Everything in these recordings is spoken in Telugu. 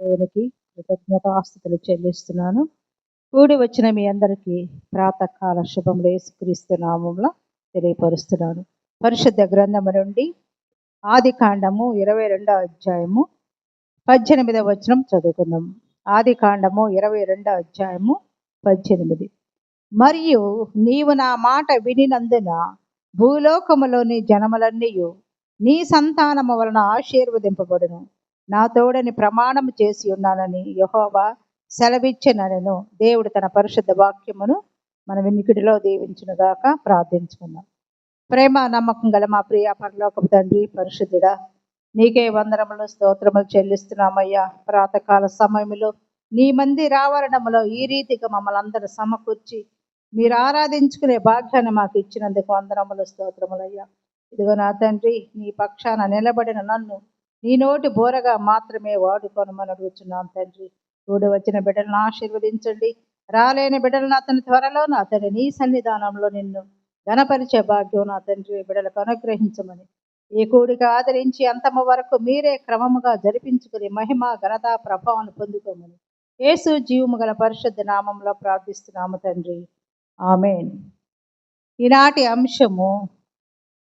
దేవునికి కృతజ్ఞతాస్తుతులు చెల్లిస్తున్నాను. కూడి వచ్చిన మీ అందరికీ ప్రాతకాల శుభములు యేసుక్రీస్తు నామములో తెలియపరుస్తున్నాను. పరిశుద్ధ గ్రంథము నుండి ఆది కాండము 22వ అధ్యాయము 18వ వచనం చదువుకుందాం. ఆది కాండము 22వ అధ్యాయము 18. మరియు నీవు నా మాట వినినందున భూలోకములోని జనములన్నీయు నీ సంతానము వలన ఆశీర్వదింపబడును. నా తోడని ప్రమాణం చేసి ఉన్నానని యెహోవా సెలవిచ్చెననెను. దేవుడు తన పరిశుద్ధ వాక్యమును మన వినికిడిలో దీవించునుగాక. ప్రార్థించుకుందాం. ప్రేమ నమ్మకం గల మా ప్రియ పరలోకపు తండ్రి, పరిశుద్ధుడా, నీకే వందనములు స్తోత్రములు చెల్లిస్తున్నామయ్యా. ప్రాతకాల సమయంలో నీ మందిర ఆవరణములో ఈ రీతిగా మమ్మల్ని అందరూ సమకూర్చి మీరు ఆరాధించుకునే భాగ్యాన్ని మాకు ఇచ్చినందుకు వందనములు స్తోత్రములయ్యా. ఇదిగో నా తండ్రి, నీ పక్షాన నిలబడిన నన్ను నీ నోటి బోరగా మాత్రమే వాడుకొనమని అడుగుతున్నాను తండ్రి. కూడి వచ్చిన బిడ్డలను ఆశీర్వదించండి. రాలేని బిడ్డలను అతని త్వరలో నా తండ్రి నీ సన్నిధానంలో నిన్ను ఘనపరిచే భాగ్యం నా తండ్రి బిడ్డలకు అనుగ్రహించమని, ఈ కూడిక ఆదరించి అంతము వరకు మీరే క్రమముగా జరిపించుకుని మహిమ ఘనత ప్రభావం పొందుకోమని యేసు జీవము గల పరిశుద్ధ నామంలో ప్రార్థిస్తున్నాము తండ్రి. ఆమేన్. ఈనాటి అంశము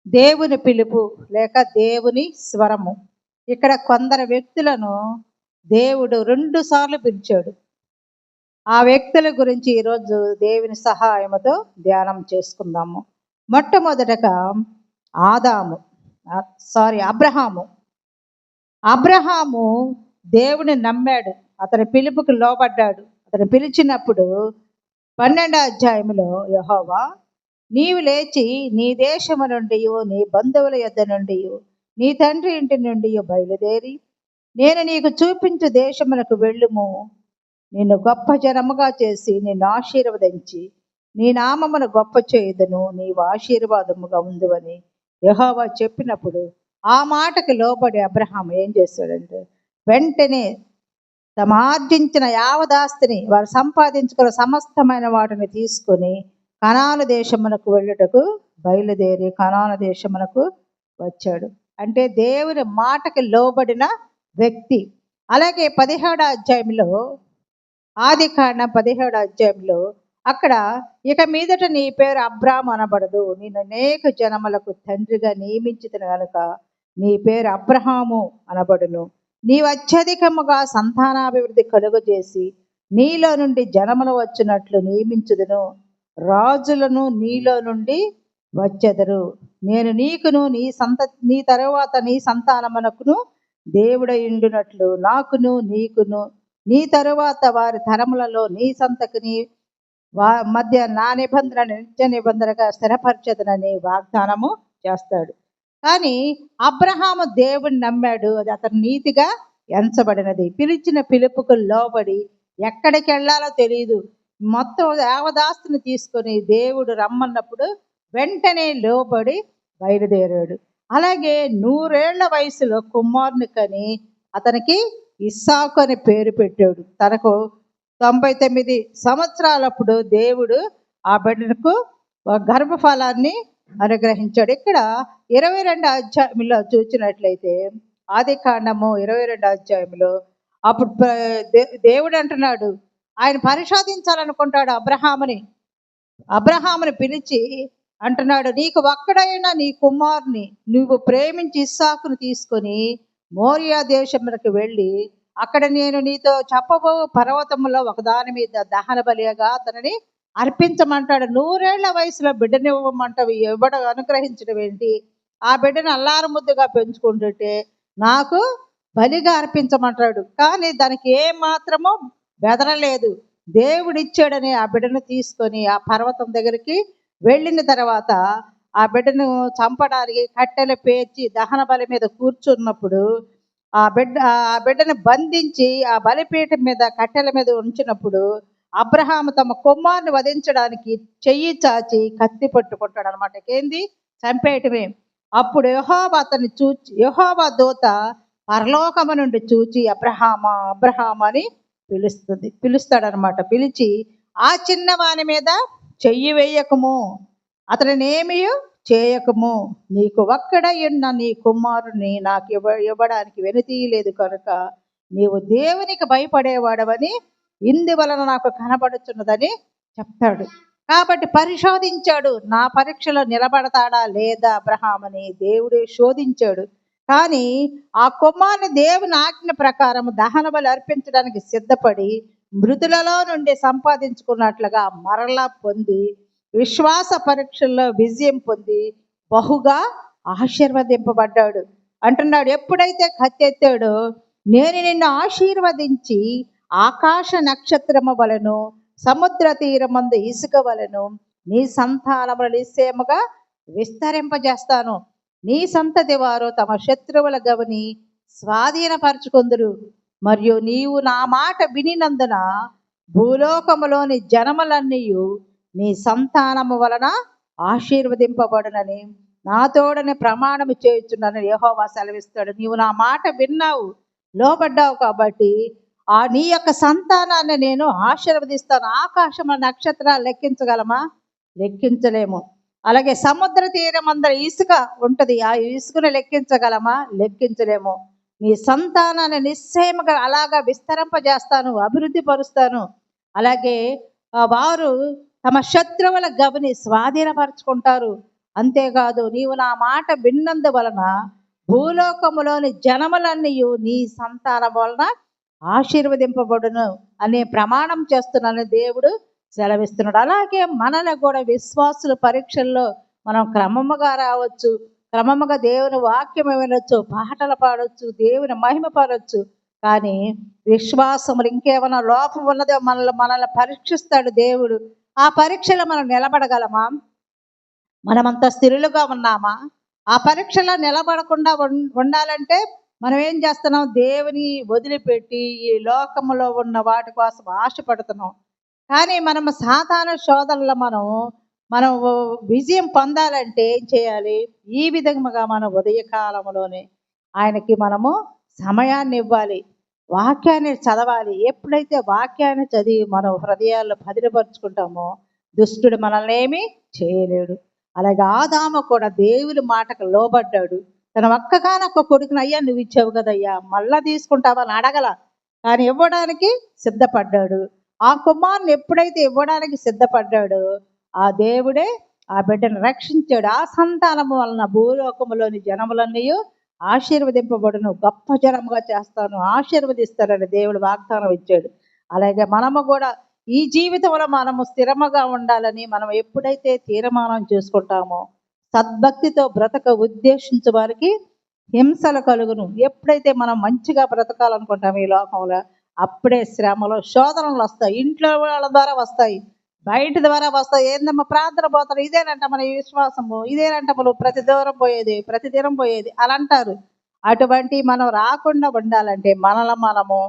దేవుని పిలుపు లేక దేవుని స్వరము. ఇక్కడ కొందరు వ్యక్తులను దేవుడు 2 సార్లు పిలిచాడు. ఆ వ్యక్తుల గురించి ఈరోజు దేవుని సహాయముతో ధ్యానం చేసుకుందాము. మొట్టమొదటగా అబ్రహాము. అబ్రహాము దేవుని నమ్మాడు, అతని పిలుపుకి లోబడ్డాడు. అతను పిలిచినప్పుడు 12వ అధ్యాయంలో యెహోవా నీవు లేచి నీ దేశము నుండి నీ బంధువుల యొద్ద నుండి నీ తండ్రి ఇంటి నుండి బయలుదేరి నేను నీకు చూపించు దేశమునకు వెళ్ళుము. నిన్ను గొప్ప జనముగా చేసి నిన్ను ఆశీర్వదించి నీ నామమును గొప్ప చేయుదును, నీవు ఆశీర్వాదముగా ఉందువని యెహోవా చెప్పినప్పుడు ఆ మాటకి లోబడి అబ్రహాము ఏం చేశాడంటే వెంటనే తమ ఆర్జించిన యావదాస్తిని, వారు సంపాదించుకున్న సమస్తమైన వాటిని తీసుకొని కనాను దేశమునకు వెళ్ళుటకు బయలుదేరి కనాను దేశమునకు వచ్చాడు. అంటే దేవుని మాటకి లోబడిన వ్యక్తి. అలాగే 17వ అధ్యాయంలో ఆది కాండం 17వ అధ్యాయంలో అక్కడ ఇక మీదట నీ పేరు అబ్రాము అనబడదు, నేను అనేక జనములకు తండ్రిగా నియమించిన కనుక నీ పేరు అబ్రహాము అనబడును. నీవు అత్యధికముగా సంతానాభివృద్ధి కలుగజేసి నీలో నుండి జనములు వచ్చినట్లు నియమించుదును, రాజులను నీలో నుండి వచ్చెదరు. నేను నీకును నీ తరువాత నీ సంతానమునకును దేవుడయుండునట్లు నాకును నీకును నీ తరువాత వారి తరములలో నీ సంతతిని మధ్య నా నిబంధన నిత్య నిబంధనగా స్థిరపరచదనని వాగ్దానము చేస్తాడు. కానీ అబ్రహాము దేవుని నమ్మాడు, అది అతని నీతిగా ఎంచబడినది. పిలిచిన పిలుపుకు లోబడి ఎక్కడికి వెళ్ళాలో తెలియదు, మొత్తం యావదాస్తుని తీసుకొని దేవుడు రమ్మన్నప్పుడు వెంటనే లోబడి బయలుదేరాడు. అలాగే 100 ఏళ్ల వయసులో కుమారుని కని అతనికి ఇస్సాకు అని పేరు పెట్టాడు. తనకు 99 సంవత్సరాలప్పుడు దేవుడు ఆ బిడ్డకు గర్భఫలాన్ని అనుగ్రహించాడు. ఇక్కడ 22వ అధ్యాయంలో చూసినట్లయితే ఆది కాండము 22వ అధ్యాయంలో అప్పుడు దేవుడు అంటున్నాడు, ఆయన పరిశోధించాలనుకుంటాడు అబ్రహాముని పిలిచి అంటున్నాడు, నీకు ఒక్కడైనా నీ కుమారుని నువ్వు ప్రేమించి ఇస్సాకును తీసుకొని మోరియా దేశములకు వెళ్ళి అక్కడ నేను నీతో చెప్పబో పర్వతములో ఒకదాని మీద దహన బలిగా అతనిని అర్పించమంటాడు. 100 ఏళ్ల వయసులో బిడ్డనివ్వమంటావు, అనుగ్రహించడం ఏంటి? ఆ బిడ్డను అల్లారు ముద్దుగా పెంచుకుంటుంటే నాకు బలిగా అర్పించమంటాడు. కానీ దానికి ఏ మాత్రమో బెదరలేదు. దేవుడిచ్చాడని ఆ బిడ్డను తీసుకొని ఆ పర్వతం దగ్గరికి వెళ్ళిన తర్వాత ఆ బిడ్డను చంపడానికి కట్టెలు పేర్చి దహన బలి మీద కూర్చున్నప్పుడు ఆ బిడ్డను బంధించి ఆ బలిపీఠం మీద కట్టెల మీద ఉంచినప్పుడు అబ్రహాము తమ కుమారుని వధించడానికి చెయ్యి చాచి కత్తి పట్టుకుంటాడు అనమాట. ఏంది? చంపేయటమే. అప్పుడు యెహోవా దూత పరలోకము నుండి చూచి అబ్రహామా అని పిలుస్తాడనమాట. పిలిచి ఆ చిన్నవాని మీద చెయ్యి వేయకము, అతనినేమీ చేయకము, నీకు ఒక్కడై ఉన్న నీ కుమారుని నాకు ఇవ్వడానికి వెనుతీయలేదు కనుక నీవు దేవునికి భయపడేవాడవని ఇందువలన నాకు కనబడుతున్నదని చెప్తాడు. కాబట్టి పరిశోధించాడు, నా పరీక్షలో నిలబడతాడా లేదా అబ్రహాం అని దేవుడే శోధించాడు. కానీ ఆ కుమారుని దేవుని ఆజ్ఞ ప్రకారం దహన బలి అర్పించడానికి సిద్ధపడి మృతులలో నుండి సంపాదించుకున్నట్లుగా మరలా పొంది విశ్వాస పరీక్షల్లో విజయం పొంది బహుగా ఆశీర్వదింపబడ్డాడు. అంటున్నాడు, ఎప్పుడైతే కత్తెత్తాడో నేను నిన్ను ఆశీర్వదించి ఆకాశ నక్షత్రము వలెను సముద్ర తీరమందు ఇసుక వలెను నీ సంతానములు నిశ్చయముగా విస్తరింపజేస్తాను. నీ సంతతి వారు తమ శత్రువుల గవిని స్వాధీనపరచుకొందురు. మరియు నీవు నా మాట వినినందున భూలోకములోని జనములన్నీ నీ సంతానము వలన ఆశీర్వదింపబడునని నా తోడని ప్రమాణము చేయుచున్నానని యెహోవా సెలవిస్తాడు. నీవు నా మాట విన్నావు, లోబడ్డావు కాబట్టి నీ యొక్క సంతానాన్ని నేను ఆశీర్వదిస్తాను. ఆకాశంలో నక్షత్రాలు లెక్కించగలమా? లెక్కించలేము. అలాగే సముద్ర తీరం అందరూ ఇసుక ఉంటుంది, ఆ ఇసుకను లెక్కించగలమా? లెక్కించలేము. నీ సంతానాన్ని నిశ్చయముగా అలాగా విస్తరింపజేస్తాను, అభివృద్ధి పరుస్తాను. అలాగే వారు తమ శత్రువుల గవిని స్వాధీనపరుచుకుంటారు. అంతేకాదు, నీవు నా మాట విన్నందువలన భూలోకములోని జనములన్నీ నీ సంతానం వలన ఆశీర్వదింపబడును అనే ప్రమాణం చేస్తున్నానని దేవుడు సెలవిస్తున్నాడు. అలాగే మనలో కూడా విశ్వాసుల పరీక్షల్లో మనం క్రమముగా రావచ్చు, క్రమముగా దేవుని వాక్యం వినొచ్చు, పాటలు పాడవచ్చు, దేవుని మహిమ పడవచ్చు. కానీ విశ్వాసములు ఇంకేమైనా లోపం ఉన్నదో మనల్ని పరీక్షిస్తాడు దేవుడు. ఆ పరీక్షలో మనం నిలబడగలమా? మనమంతా స్థిరులుగా ఉన్నామా? ఆ పరీక్షలో నిలబడకుండా ఉండాలంటే మనం ఏం చేస్తున్నాం? దేవుని వదిలిపెట్టి ఈ లోకములో ఉన్న వాటి కోసం ఆశపడుతున్నాం. కానీ మనం సాధారణ శోధనలో మనం విజయం పొందాలంటే ఏం చేయాలి? ఈ విధంగా మనం ఉదయకాలంలోనే ఆయనకి మనము సమయాన్ని ఇవ్వాలి, వాక్యాన్ని చదవాలి. ఎప్పుడైతే వాక్యాన్ని చదివి మనం హృదయాల్లో భద్రపరుచుకుంటామో దుష్టుడు మనల్ని ఏమీ చేయలేడు. అలాగే ఆదాము కూడా దేవుని మాటకు లోబడ్డాడు. తన ఒక్కగానొక్క కొడుకుని, అయ్యా నువ్వు ఇచ్చావు కదయ్యా, మళ్ళా తీసుకుంటావని అడగల, కానీ ఇవ్వడానికి సిద్ధపడ్డాడు. ఆ కుమారుని ఎప్పుడైతే ఇవ్వడానికి సిద్ధపడ్డాడో ఆ దేవుడే ఆ బిడ్డను రక్షించాడు. ఆ సంతానము వలన భూలోకములోని జనములన్నీ ఆశీర్వదింపబడును, గొప్ప జనముగా చేస్తాను, ఆశీర్వదిస్తానని దేవుడు వాగ్దానం ఇచ్చాడు. అలాగే మనము కూడా ఈ జీవితంలో మనము స్థిరముగా ఉండాలని మనం ఎప్పుడైతే తీర్మానం చేసుకుంటామో, సద్భక్తితో బ్రతక ఉద్దేశించే వారికి హింసలు కలుగును. ఎప్పుడైతే మనం మంచిగా బ్రతకాలనుకుంటామో ఈ లోకంలో, అప్పుడే శ్రమలు శోధనలు వస్తాయి. ఇంట్లో వాళ్ళ ద్వారా వస్తాయి, బయట ద్వారా వస్తాయి. ఏందమ్మా ప్రార్థన పోతారు, ఇదేనంట మన విశ్వాసము, ఇదేనంట మనం ప్రతి దినం పోయేది అలా అంటారు. అటువంటి మనం రాకుండా ఉండాలంటే మనము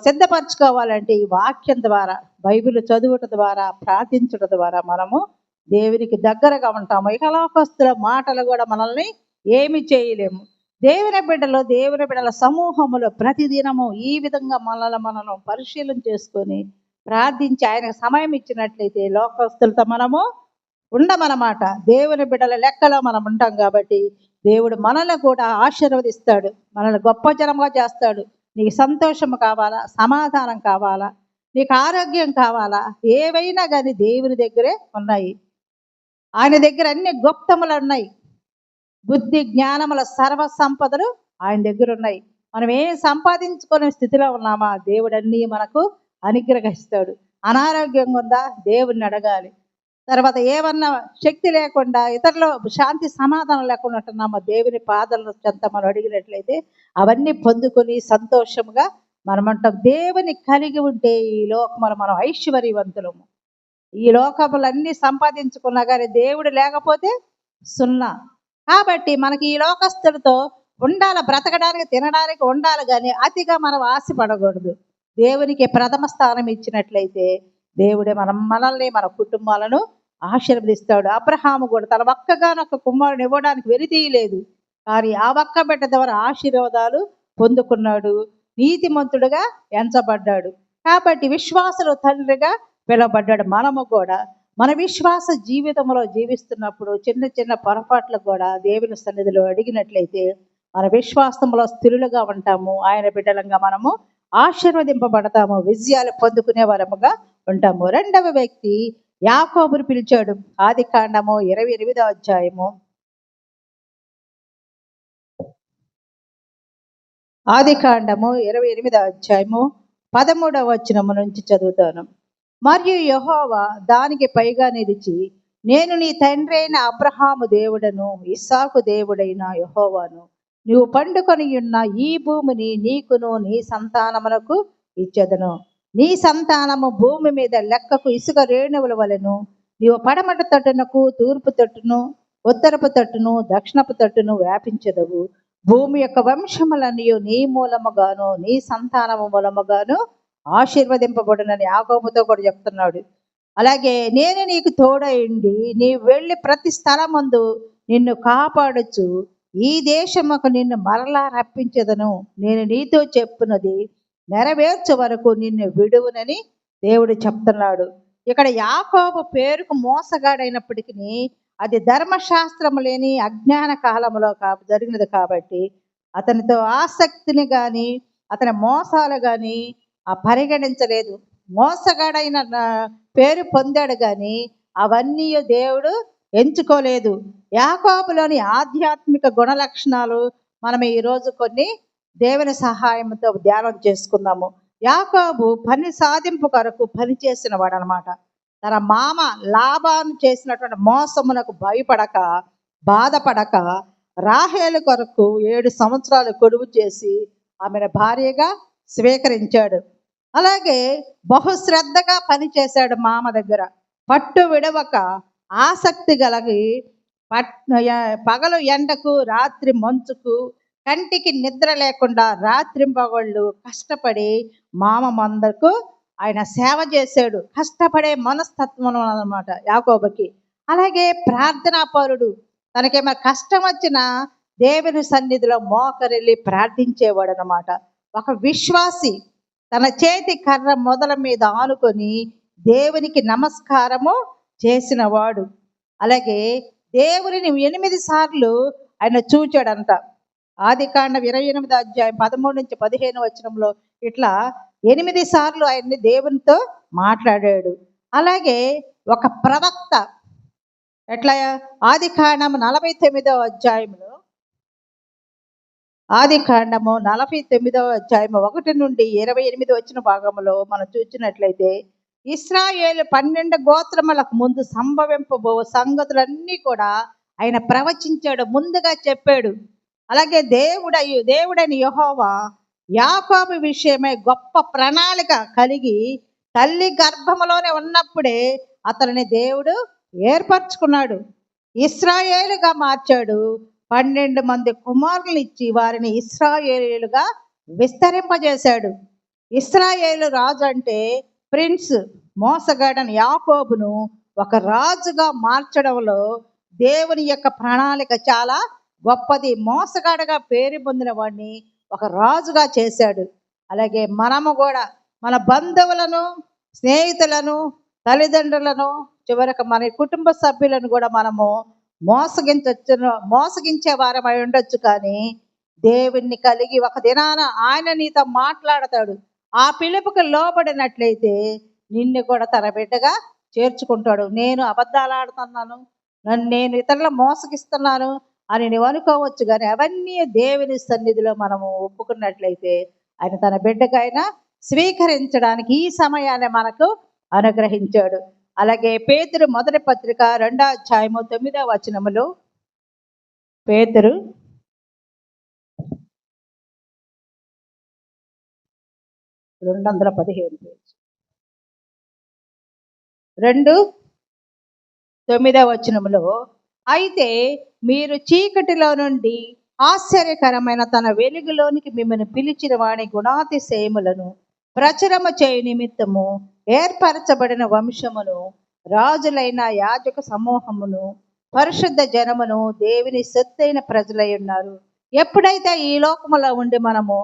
సిద్ధపరచుకోవాలంటే ఈ వాక్యం ద్వారా, బైబిల్ చదువుట ద్వారా, ప్రార్థించడం ద్వారా మనము దేవునికి దగ్గరగా ఉంటాము. ఇక లోకస్తుల మాటలు కూడా మనల్ని ఏమి చేయలేము. దేవుని బిడ్డల సమూహములో ప్రతిదినము ఈ విధంగా మనం పరిశీలన చేసుకొని ప్రార్థించి ఆయనకు సమయం ఇచ్చినట్లయితే లోకస్తులతో మనము ఉండమన్నమాట. దేవుని బిడ్డల లెక్కలో మనం ఉంటాం కాబట్టి దేవుడు మనల్ని కూడా ఆశీర్వదిస్తాడు, మనల్ని గొప్ప జనంగా చేస్తాడు. నీకు సంతోషం కావాలా, సమాధానం కావాలా, నీకు ఆరోగ్యం కావాలా, ఏవైనా కానీ దేవుని దగ్గరే ఉన్నాయి. ఆయన దగ్గర అన్ని గుప్తములు ఉన్నాయి. బుద్ధి జ్ఞానముల సర్వ సంపదలు ఆయన దగ్గర ఉన్నాయి. మనం ఏం సంపాదించుకునే స్థితిలో ఉన్నామా, దేవుడు అన్నీ మనకు అనుగ్రహిస్తాడు. అనారోగ్యంగా ఉందా, దేవుడిని అడగాలి. తర్వాత ఏమన్నా శక్తి లేకుండా, ఇతరులు శాంతి సమాధానం లేకుండా ఉంటున్నామా, దేవుని పాదాల చెంత మనం అడిగినట్లయితే అవన్నీ పొందుకొని సంతోషంగా మనమంటాం. దేవుని కలిగి ఉంటే ఈ లోకములు మనం ఐశ్వర్యవంతులము. ఈ లోకములన్నీ సంపాదించుకున్నా కానీ దేవుడు లేకపోతే సున్నా. కాబట్టి మనకి ఈ లోకస్తులతో ఉండాలి, బ్రతకడానికి తినడానికి ఉండాలి, కానీ అతిగా మనం ఆశపడకూడదు. దేవునికి ప్రథమ స్థానం ఇచ్చినట్లయితే దేవుడే మనల్ని మన కుటుంబాలను ఆశీర్వదిస్తాడు. అబ్రహాము కూడా తన ఒక్కగానొక్క కుమారుని ఇవ్వడానికి వెలితీయలేదు, కానీ ఆ ఒక్క బిడ్డ ద్వారా ఆశీర్వాదాలు పొందుకున్నాడు, నీతిమంతుడుగా ఎంచబడ్డాడు. కాబట్టి విశ్వాసులు తండ్రిగా పిలువబడ్డాడు. మనము కూడా మన విశ్వాస జీవితంలో జీవిస్తున్నప్పుడు చిన్న చిన్న పొరపాట్లు కూడా దేవుని సన్నిధిలో అడిగినట్లయితే మన విశ్వాసంలో స్థిరులుగా ఉంటాము. ఆయన బిడ్డలంగా మనము ఆశీర్వదింపబడతాము, విజయాలు పొందుకునే వరముగా ఉంటాము. రెండవ వ్యక్తి యాకోబును పిలిచాడు. ఆదికాండము 28వ అధ్యాయము. ఆదికాండము 28వ అధ్యాయము 13వ వచనము నుంచి చదువుతాను. మరియు యెహోవా దానికి పైగా నిలిచి, నేను నీ తండ్రి అయిన అబ్రహాము దేవుడను, ఇస్సాకు దేవుడైన యెహోవాను. నీవు పండుకొని ఉన్న ఈ భూమిని నీకును నీ సంతానమునకు ఇచ్చెదను. నీ సంతానము భూమి మీద లెక్కకు ఇసుక రేణువుల వలెను. నీవు పడమట తట్టునకు, తూర్పు తట్టును, ఉత్తరపు తట్టును, దక్షిణపు తట్టును వ్యాపించెదవు. భూమి యొక్క వంశములన్నీ నీ మూలముగాను నీ సంతానము మూలముగాను ఆశీర్వదింపబడునని యాకోబుతో కూడా చెప్తున్నాడు. అలాగే నేను నీకు తోడైండి నీ వెళ్ళి ప్రతి స్థలమందు నిన్ను కాపాడచ్చు, ఈ దేశముకు నిన్ను మరలా రప్పించదను. నేను నీతో చెప్పున్నది నెరవేర్చే వరకు నిన్ను విడువునని దేవుడు చెప్తున్నాడు. ఇక్కడ యాకోబు పేరుకు మోసగాడైనప్పటికీ అది ధర్మశాస్త్రము లేని అజ్ఞాన కాలంలో జరిగినది కాబట్టి అతనితో ఆసక్తిని కానీ అతని మోసాలు కానీ పరిగణించలేదు. మోసగాడైన పేరు పొందాడు కానీ అవన్నీ దేవుడు ఎంచుకోలేదు. యాకోబులోని ఆధ్యాత్మిక గుణ లక్షణాలు మనం ఈరోజు కొన్ని దేవుని సహాయంతో ధ్యానం చేసుకుందాము. యాకోబు పని సాధింపు కొరకు పని చేసిన వాడు అనమాట. తన మామ లాబాను చేసినటువంటి మోసమునకు భయపడక బాధపడక రాహేలు కొరకు 7 సంవత్సరాలు కొడువు చేసి ఆమెను భార్యగా స్వీకరించాడు. అలాగే బహుశ్రద్ధగా పనిచేశాడు మామ దగ్గర. పట్టు విడవక ఆసక్తి కలిగి పగలు ఎండకు రాత్రి మంచుకు కంటికి నిద్ర లేకుండా రాత్రింపగళ్ళు కష్టపడి మామ మందకు ఆయన సేవ చేశాడు. కష్టపడే మనస్తత్వం అన్నమాట యాకోబుకి. అలాగే ప్రార్థనాపరుడు. తనకేమైనా కష్టం వచ్చినా దేవుని సన్నిధిలో మోకరిల్లి ప్రార్థించేవాడు అనమాట. ఒక విశ్వాసి. తన చేతి కర్ర మొదల మీద ఆనుకొని దేవునికి నమస్కారము చేసిన వాడు. అలాగే దేవుని 8 సార్లు ఆయన చూచాడంట. ఆదికాండం 28వ అధ్యాయం 13 నుంచి 15 వచనంలో ఇట్లా 8 సార్లు ఆయన్ని దేవునితో మాట్లాడాడు. అలాగే ఒక ప్రవక్త ఎట్లా ఆదికాండము 49వ అధ్యాయంలో ఆదికాండము 49వ అధ్యాయము 1 నుండి 28 వచ్చిన భాగంలో మనం చూసినట్లయితే ఇశ్రాయేలు 12 గోత్రములకు ముందు సంభవింపబో సంగతులన్నీ కూడా ఆయన ప్రవచించాడు, ముందుగా చెప్పాడు. అలాగే దేవుడైన యెహోవా యాకోబు విషయమై గొప్ప ప్రణాళిక కలిగి తల్లి గర్భములోనే ఉన్నప్పుడే అతనిని దేవుడు ఏర్పరచుకున్నాడు, ఇశ్రాయేలుగా మార్చాడు. 12 మంది కుమారులు ఇచ్చి వారిని ఇశ్రాయేలుగా విస్తరింపజేశాడు. ఇశ్రాయేలు రాజు అంటే ప్రిన్స్. మోసగాడని యాకోబును ఒక రాజుగా మార్చడంలో దేవుని యొక్క ప్రణాళిక చాలా గొప్పది. మోసగాడగా పేరు పొందిన వాడిని ఒక రాజుగా చేశాడు. అలాగే మనము కూడా మన బంధువులను, స్నేహితులను, తల్లిదండ్రులను, చివరికి మన కుటుంబ సభ్యులను కూడా మనము మోసగించే వారమై ఉండొచ్చు. కానీ దేవుణ్ణి కలిగి ఒక దినాన ఆయన నీతో మాట్లాడతాడు. ఆ పిలుపుకు లోబడినట్లయితే నిన్ను కూడా తన బిడ్డగా చేర్చుకుంటాడు. నేను అబద్ధాలు ఆడుతున్నాను, నేను ఇతరుల మోసగిస్తున్నాను అని నువ్వు అనుకోవచ్చు. కానీ అవన్నీ దేవుని సన్నిధిలో మనము ఒప్పుకున్నట్లయితే ఆయన తన బిడ్డకైనా స్వీకరించడానికి ఈ సమయాన్ని మనకు అనుగ్రహించాడు. అలాగే పేతురు మొదటి పత్రిక 2వ అధ్యాయము 9వ వచనములో పేతురు 215 2:9 వచనములో, అయితే మీరు చీకటిలో నుండి ఆశ్చర్యకరమైన తన వెలుగులోనికి మిమ్మల్ని పిలిచిన వాడి గుణాతిశయములను ప్రచురము చేయు నిమిత్తము ఏర్పరచబడిన వంశమును, రాజులైన యాజక సమూహమును, పరిశుద్ధ జనమును, దేవుని సొత్తైన ప్రజలై ఉన్నారు. ఎప్పుడైతే ఈ లోకములో ఉండి మనము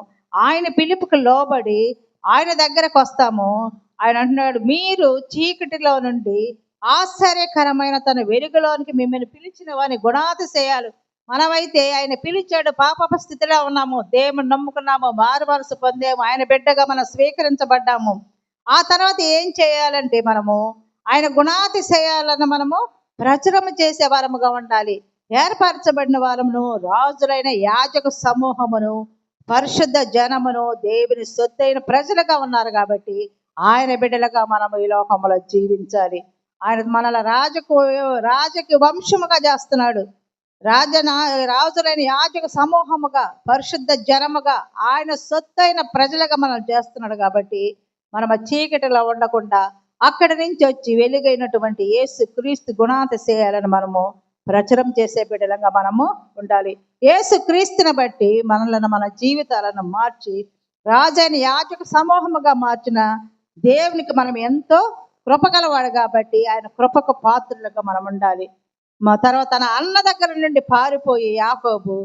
ఆయన పిలుపుకు లోబడి ఆయన దగ్గరకు వస్తామో ఆయన అంటున్నాడు, మీరు చీకటిలో నుండి ఆశ్చర్యకరమైన తన వెలుగులోనికి మిమ్మల్ని పిలిచిన వాని గుణాతిశయాలు. మనమైతే ఆయన పిలిచాడు, పాప స్థితిలో ఉన్నాము, దేవుని నమ్ముకున్నాము, మారు మనసు పొందాము, ఆయన బిడ్డగా మనం స్వీకరించబడ్డాము. ఆ తర్వాత ఏం చేయాలంటే మనము ఆయన గుణాతిశయాలను మనము ప్రచురణ చేసే వారముగా ఉండాలి. ఏర్పరచబడిన వారమును, రాజులైన యాజక సమూహమును, పరిశుద్ధ జనమును, దేవుని సొత్తైన ప్రజలుగా ఉన్నారు కాబట్టి ఆయన బిడ్డలుగా మనము ఈ లోకంలో జీవించాలి. ఆయన మనల రాజకి వంశముగా చేస్తున్నాడు. రాజులైన యాజక సమూహముగా, పరిశుద్ధ జనముగా, ఆయన సొత్తైన ప్రజలుగా మనం చేస్తున్నాడు. కాబట్టి మనం చీకటిలో ఉండకుండా అక్కడి నుంచి వచ్చి వెలుగైనటువంటి యేసు క్రీస్తు గుణాతిశయాలను మనము ప్రచురం చేసే బిడ్డలంగా మనము ఉండాలి. యేసు క్రీస్తుని బట్టి మనలను, మన జీవితాలను మార్చి రాజైన యాజక సమూహముగా మార్చిన దేవునికి మనం ఎంతో కృపగలవాడు కాబట్టి ఆయన కృపకు పాత్రులుగా మనం ఉండాలి. తర్వాత తన అన్న దగ్గర నుండి పారిపోయి యాకోబుకు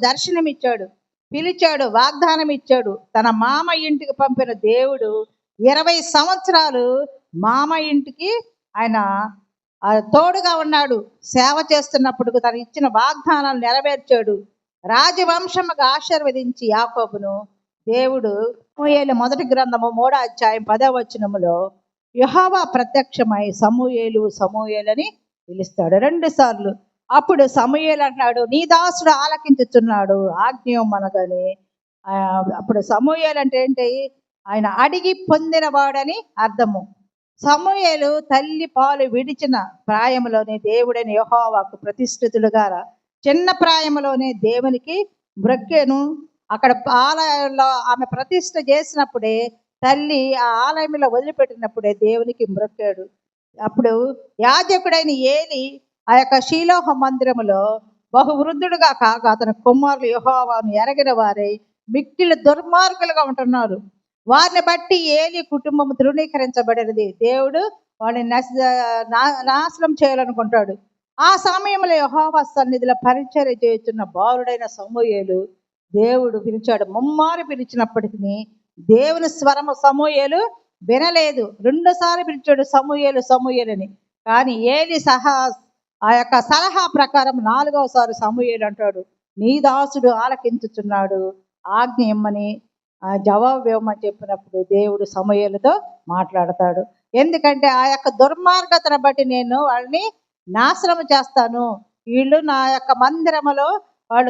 దర్శనం ఇచ్చాడు, పిలిచాడు, వాగ్దానం ఇచ్చాడు. తన మామ ఇంటికి పంపిన దేవుడు 20 సంవత్సరాలు మామ ఇంటికి ఆయన తోడుగా ఉన్నాడు. సేవ చేస్తున్నప్పుడు తను ఇచ్చిన వాగ్దానాలు నెరవేర్చాడు. రాజవంశముగా ఆశీర్వదించి యాకోబును దేవుడు సమూయేలు మొదటి గ్రంథము 3వ అధ్యాయం 10వ వచనములో యెహోవా ప్రత్యక్షమై సమూయేలు అని పిలుస్తాడు 2 సార్లు. అప్పుడు సమూయేలు అంటున్నాడు, నీ దాసుడు ఆలకించుచున్నాడు, ఆజ్ఞయమనగానే. అప్పుడు సమూయేలు అంటే ఏంటి? ఆయన అడిగి పొందిన వాడని అర్థము. సమూయేలు తల్లి పాలు విడిచిన ప్రాయములోనే దేవుడైన యెహోవాకు ప్రతిష్ఠితులుగా చిన్న ప్రాయములోనే దేవునికి మ్రొక్కెను. అక్కడ ఆలయంలో ఆమె ప్రతిష్ఠ చేసినప్పుడే, తల్లి ఆ ఆలయంలో వదిలిపెట్టినప్పుడే దేవునికి మ్రొక్కాడు. అప్పుడు యాజకుడైన ఏలి ఆ యొక్క షీలోహ మందిరములో బహువృద్ధుడుగా కాక అతని కుమారులు యెహోవాను ఎరగిన వారై మిక్కిలి దుర్మార్గులుగా ఉంటున్నారు. వారిని బట్టి ఏలి కుటుంబం తృణీకరించబడినది. దేవుడు వాడిని నాశనం చేయాలనుకుంటాడు. ఆ సమయంలో యెహోవా సన్నిధిలో పరిచర్య చేస్తున్న బాలుడైన సమూయేలు దేవుడు పిలిచాడు. ముమ్మారు పిలిచినప్పటికీ దేవుని స్వరము సమూయేలు వినలేదు. 2 సార్లు పిలిచాడు సమూయేలు అని. కానీ ఏలి ఆ యొక్క సలహా ప్రకారం 4వ సారి సమూయేలు అంటాడు, నీ దాసుడు ఆలకించుచున్నాడు, ఆజ్ఞ ఇమ్మని జవాబు ఇవ్వమని చెప్పినప్పుడు దేవుడు సమూయేలుతో మాట్లాడతాడు. ఎందుకంటే ఆ యొక్క దుర్మార్గతను బట్టి నేను వాళ్ళని నాశనం చేస్తాను. వీళ్ళు నా యొక్క మందిరములో వాళ్ళ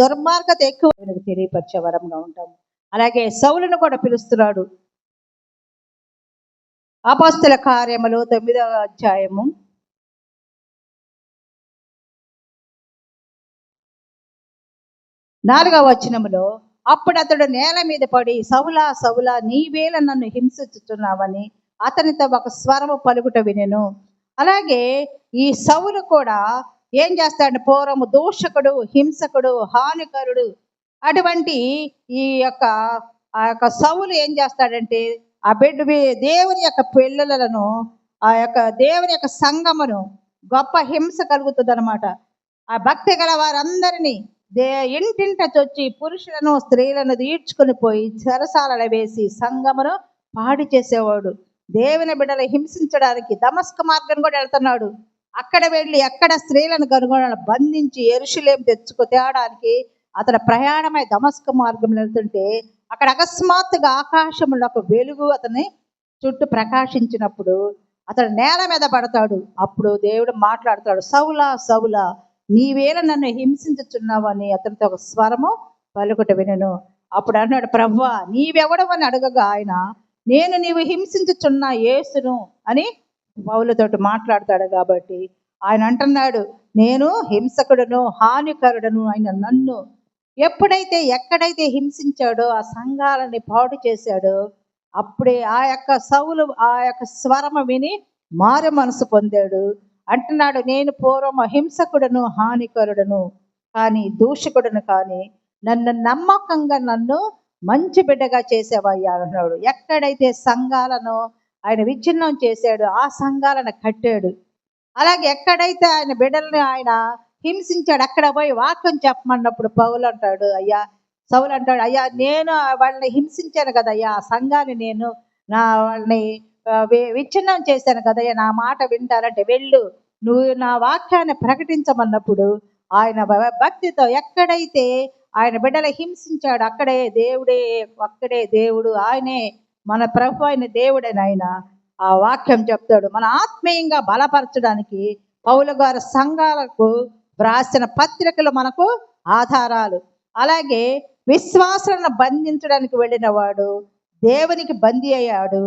దుర్మార్గత ఎక్కువ తెలియపరిచే వరంగా ఉంటాము. అలాగే సౌలును కూడా పిలుస్తున్నాడు. అపోస్తల కార్యములు 9వ అధ్యాయము 4వ వచనములో, అప్పుడు అతడు నేల మీద పడి, సౌలా సౌలా నీవేళ నన్ను హింసించుతున్నావని అతనితో ఒక స్వరము పలుకుట వినెను. అలాగే ఈ సౌలు కూడా ఏం చేస్తాడు? పూర్వము దూషకుడు, హింసకుడు, హానికరుడు. అటువంటి ఆ యొక్క సౌలు ఏం చేస్తాడంటే ఆ దేవుని యొక్క పిల్లలను, ఆ యొక్క దేవుని యొక్క సంఘమును గొప్ప హింస కలుగుతుంది అనమాట. ఆ భక్తి గల వారందరినీ ఇంటింట చొచ్చి పురుషులను స్త్రీలను ఈడ్చుకొని పోయి చెరసాలలో వేసి సంఘమును పాడి చేసేవాడు. దేవుని బిడ్డలు హింసించడానికి దమస్క మార్గం కూడా వెళ్తున్నాడు. అక్కడ వెళ్ళి అక్కడ స్త్రీలను కనుగొన బంధించి యెరూషలేము తేడానికి అతడు ప్రయాణమై దమస్క మార్గం వెళ్తుంటే అక్కడ అకస్మాత్తుగా ఆకాశంలో ఒక వెలుగు అతని చుట్టూ ప్రకాశించినప్పుడు అతడు నేల మీద పడతాడు. అప్పుడు దేవుడు మాట్లాడతాడు, సౌలా సౌలా నీవేళ నన్ను హింసించుచున్నావని అతనితో ఒక స్వరము పలుకుట వినెను. అప్పుడు అన్నాడు, ప్రభువా నీవెవడవని అడగగా ఆయన, నేను నీవు హింసించుచున్న యేసును అని పౌలుతోటి మాట్లాడతాడు. కాబట్టి ఆయన అంటున్నాడు, నేను హింసకుడును, హానికరుడును ఆయన నన్ను ఎక్కడైతే హింసించాడో ఆ సంఘాలని పాడు చేశాడో అప్పుడే ఆ యొక్క సౌలు ఆ యొక్క స్వరము విని మారు మనసు పొందాడు. అంటున్నాడు, నేను పూర్వం హింసకుడును, హానికరుడును, కానీ దూషకుడును, కానీ నన్ను నమ్మకంగా నన్ను మంచి బిడ్డగా చేసేవయ్యా అన్నాడు. ఎక్కడైతే సంఘాలను ఆయన విచ్ఛిన్నం చేశాడు ఆ సంఘాలను కట్టాడు. అలాగే ఎక్కడైతే ఆయన బిడ్డలను ఆయన హింసించాడు అక్కడ పోయి వాక్యం చెప్పమన్నప్పుడు సౌలు అంటాడు, అయ్యా నేను వాళ్ళని హింసించాను కదయ్యా, ఆ సంఘాన్ని నేను వాళ్ళని విచ్ఛిన్నం చేశాను కదయ్యా, నా మాట వింటారంటే వెళ్ళు, నువ్వు నా వాక్యాన్ని ప్రకటించమన్నప్పుడు ఆయన భక్తితో ఎక్కడైతే ఆయన బిడ్డలు హింసించాడు అక్కడే దేవుడు ఆయనే మన ప్రభు అయిన దేవుడైన ఆ వాక్యం చెప్తాడు. మన ఆత్మీయంగా బలపరచడానికి పౌలు గారు సంఘాలకు వ్రాసిన పత్రికలు మనకు ఆధారాలు. అలాగే విశ్వాసాలను బంధించడానికి వెళ్ళిన వాడు దేవునికి బందీ అయ్యాడు.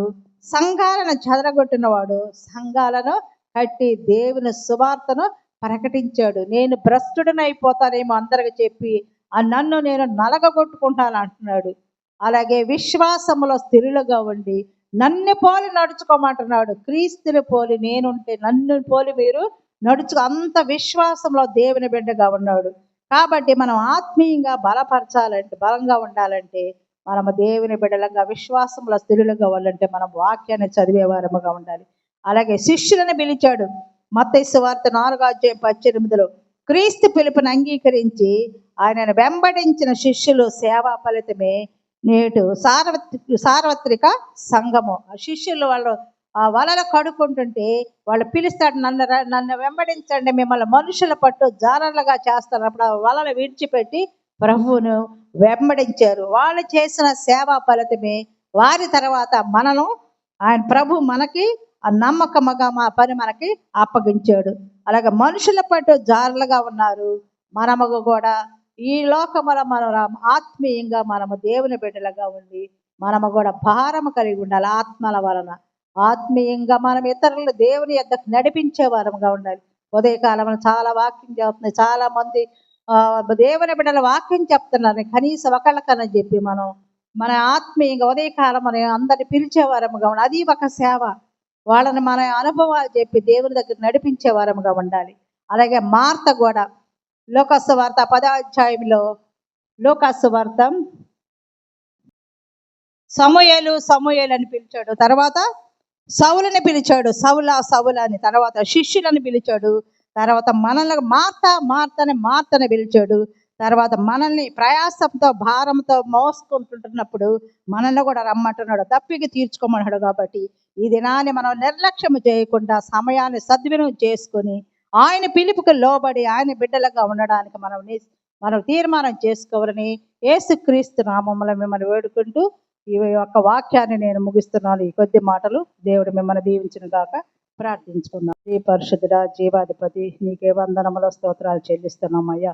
సంఘాలను చెదరగొట్టినవాడు సంఘాలను కట్టి దేవుని సువార్తను ప్రకటించాడు. నేను భ్రష్టుడనైపోతానేమో అందరికి చెప్పి నన్ను నేను నలగగొట్టుకుంటాను అంటున్నాడు. అలాగే విశ్వాసములో స్థిరులుగా ఉండి నన్ను పోలి నడుచుకోమంటున్నాడు. క్రీస్తుని పోలి నేనుంటే నన్ను పోలి మీరు అంత విశ్వాసంలో దేవుని బిడ్డగా ఉన్నాడు. కాబట్టి మనం ఆత్మీయంగా బలంగా ఉండాలంటే మనము దేవుని బిడ్డలంగా విశ్వాసంలో స్థిరులుగా ఉండాలంటే మనం వాక్యాన్ని చదివేవారముగా ఉండాలి. అలాగే శిష్యులను పిలిచాడు. మత్తయి సువార్త 4:18 క్రీస్తు పిలుపుని అంగీకరించి ఆయనను వెంబడించిన శిష్యులు సేవా ఫలితమే నేడు సార్వత్రిక సంఘము. ఆ శిష్యులు వాళ్ళు ఆ వలలు కడుక్కుంటుంటే వాళ్ళు పిలుస్తాడు, నన్ను వెంబడించండి, మిమ్మల్ని మనుషుల పట్టు జాలర్లుగా చేస్తారు. అప్పుడు ఆ వలలు విడిచిపెట్టి ప్రభువును వెంబడించారు. వాళ్ళు చేసిన సేవా ఫలితమే వారి తర్వాత మనను ఆయన ప్రభు మనకి ఆ నమ్మకముగా మా పని మనకి అప్పగించాడు. అలాగే మనుషుల పట్టు జారులుగా ఉన్నారు. మనము కూడా ఈ లోకములో మనం ఆత్మీయంగా మనము దేవుని బిడ్డలుగా ఉండి మనము కూడా భారము కలిగి ఉండాలి. ఆత్మల వలన ఆత్మీయంగా మనం ఇతరులు దేవుని యొద్దకు నడిపించే వారముగా ఉండాలి. ఉదయకాలంలో చాలా వాక్యం చెప్తుంది. చాలా మంది దేవుని బిడ్డల వాక్యం చెప్తున్నారు. కనీసం ఒకళ్ళకన్నా చెప్పి మన ఆత్మీయంగా ఉదయకాలం మనం అందరిని పిలిచేవారముగా ఉండాలి. అది ఒక సేవ. వాళ్ళని మన అనుభవాలు చెప్పి దేవుని దగ్గర నడిపించే వారముగా ఉండాలి. అలాగే మార్త కూడా లోకాసు వార్త 10వ అధ్యాయంలో లోకాసు వార్త సమూయేలు అని పిలిచాడు. తర్వాత సౌలుని పిలిచాడు, సౌల అని. తర్వాత శిష్యులను పిలిచాడు. తర్వాత మనల్ని మార్తని పిలిచాడు. తర్వాత మనల్ని ప్రయాసంతో భారంతో మోసుకుంటుంటున్నప్పుడు మనల్ని కూడా రమ్మంటున్నాడు, తప్పికి తీర్చుకోమన్నాడు. కాబట్టి ఈ దినాన్ని మనం నిర్లక్ష్యం చేయకుండా సమయాన్ని సద్వినియోగం చేసుకొని ఆయన పిలుపుకి లోబడి ఆయన బిడ్డలుగా ఉండడానికి మనం తీర్మానం చేసుకోవాలని యేసుక్రీస్తు నామములో మిమ్మల్ని వేడుకుంటూ ఈ యొక్క వాక్యాన్ని నేను ముగిస్తున్నాను. ఈ కొద్ది మాటలు దేవుడు మిమ్మల్ని దీవించిన గాక ప్రార్థించుకున్నాం. ఈ పరిశుద్ధుడా జీవాధిపతి నీకే వందనములో స్తోత్రాలు చెల్లిస్తున్నామయ్యా.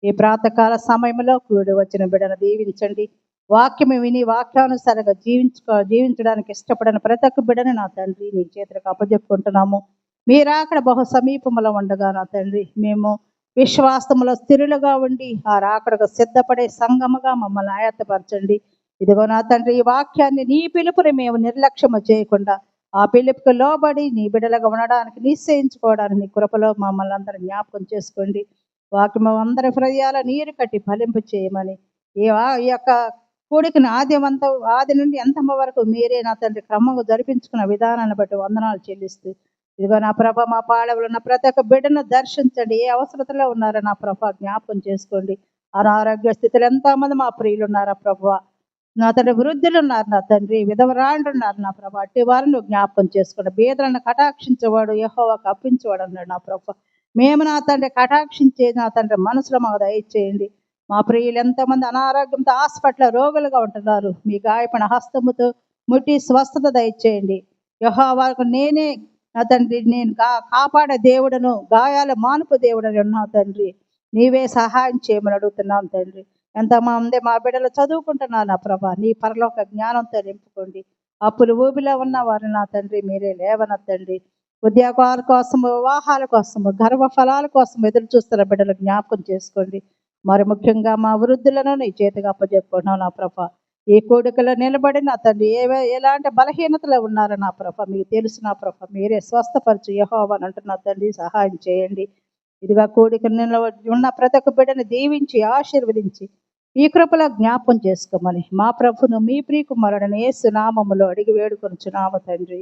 ఈ ప్రాతకాల సమయంలో కూడి వచ్చిన బిడ్డను దీవించండి. వాక్యము విని వాక్యానుసారంగా జీవించడానికి ఇష్టపడిన ప్రతి ఒక్క బిడ్డని నా తండ్రి నీ చేతులకు అప్పచెప్పుకుంటున్నాము. మీరు అక్కడ బహు సమీపంలో ఉండగా నా తండ్రి మేము విశ్వాసములో స్థిరులుగా ఉండి ఆ రాకడకు సిద్ధపడే సంఘముగా మమ్మల్ని ఆయత్తపరచండి. ఇదిగో నా తండ్రి ఈ వాక్యాన్ని నీ పిలుపుని మేము నిర్లక్ష్యము చేయకుండా ఆ పిలుపుకు లోబడి నీ బిడ్డలుగా ఉండడానికి నిశ్చయించుకోవడానికి నీ కృపలో మమ్మల్ని అందరూ జ్ఞాపకం చేసుకోండి. వాక్యము అందరి హృదయాల నీరు కట్టి ఫలింపు చేయమని ఈ యొక్క కూడికిని ఆది నుండి అంతమ వరకు మీరే నా తండ్రి క్రమంగా జరిపించుకున్న విధానాన్ని బట్టి వందనాలు చెల్లిస్తూ ఇదిగో నా ప్రభ మా పాడవులు ఉన్న ప్రతి ఒక్క బిడ్డను దర్శించండి. ఏ అవసరతలో ఉన్నారో నా ప్రభ జ్ఞాపకం చేసుకోండి. అనారోగ్య స్థితిలో ఎంతోమంది మా ప్రియులు ఉన్నారా ప్రభు, నా తండ్రి వృద్ధులు ఉన్నారు నా తండ్రి, విధవరాండ్రు ఉన్నారు నా ప్రభ, అట్టి వారిని జ్ఞాపకం చేసుకోండి. బీదలను కటాక్షించేవాడు యెహోవాకు అప్పించేవాడు అన్నాడు నా ప్రభ. మేము నా తండ్రి కటాక్షించే నా తండ్రి మనసులో మాకు దయచేయండి. మా ప్రియులు ఎంతోమంది అనారోగ్యంతో హాస్పిటల్ రోగులుగా ఉంటున్నారు. మీ గాయపడిన హస్తముతో ముట్టి స్వస్థత దయచేయండి. యెహోవాకు నేనే నా తండ్రి నేను కాపాడే దేవుడను, గాయాల మానుపు దేవుడని ఉన్నా తండ్రి. నీవే సహాయం చేయమని అడుగుతున్నాం తండ్రి. ఎంతమంది మా బిడ్డలు చదువుకుంటున్నారు నా ప్రభ, నీ పరలోక జ్ఞానంతో నింపుకోండి. అప్పులు ఊబిలో ఉన్న వారు నా తండ్రి మీరే లేవనెత్తండి. ఉద్యోగాల కోసము, వివాహాల కోసము, గర్వ ఫలాల కోసం ఎదురు చూస్తున్న బిడ్డలు జ్ఞాపకం చేసుకోండి. మరి ముఖ్యంగా మా వృద్ధులను నీ చేతిగా అప్పచెప్పుకున్నావు నా ప్రభ. ఈ కోడికలో నిలబడి నా తండ్రి ఎలాంటి బలహీనతలు ఉన్నారో నా ప్రభ మీకు తెలుసు నా ప్రభ. మీరే స్వస్థపరచు యెహోవా అని అంటున్నా తండ్రి, సహాయం చేయండి. ఇదిగా కోడిక ఉన్న ప్రతి ఒక్క బిడ్డని దీవించి ఆశీర్వదించి ఈ కృపలో జ్ఞాపకం చేసుకోమని మా ప్రభును మీ ప్రియకుమారుడైన యేసు నామములో అడిగి వేడుకొనుచున్నాము తండ్రి.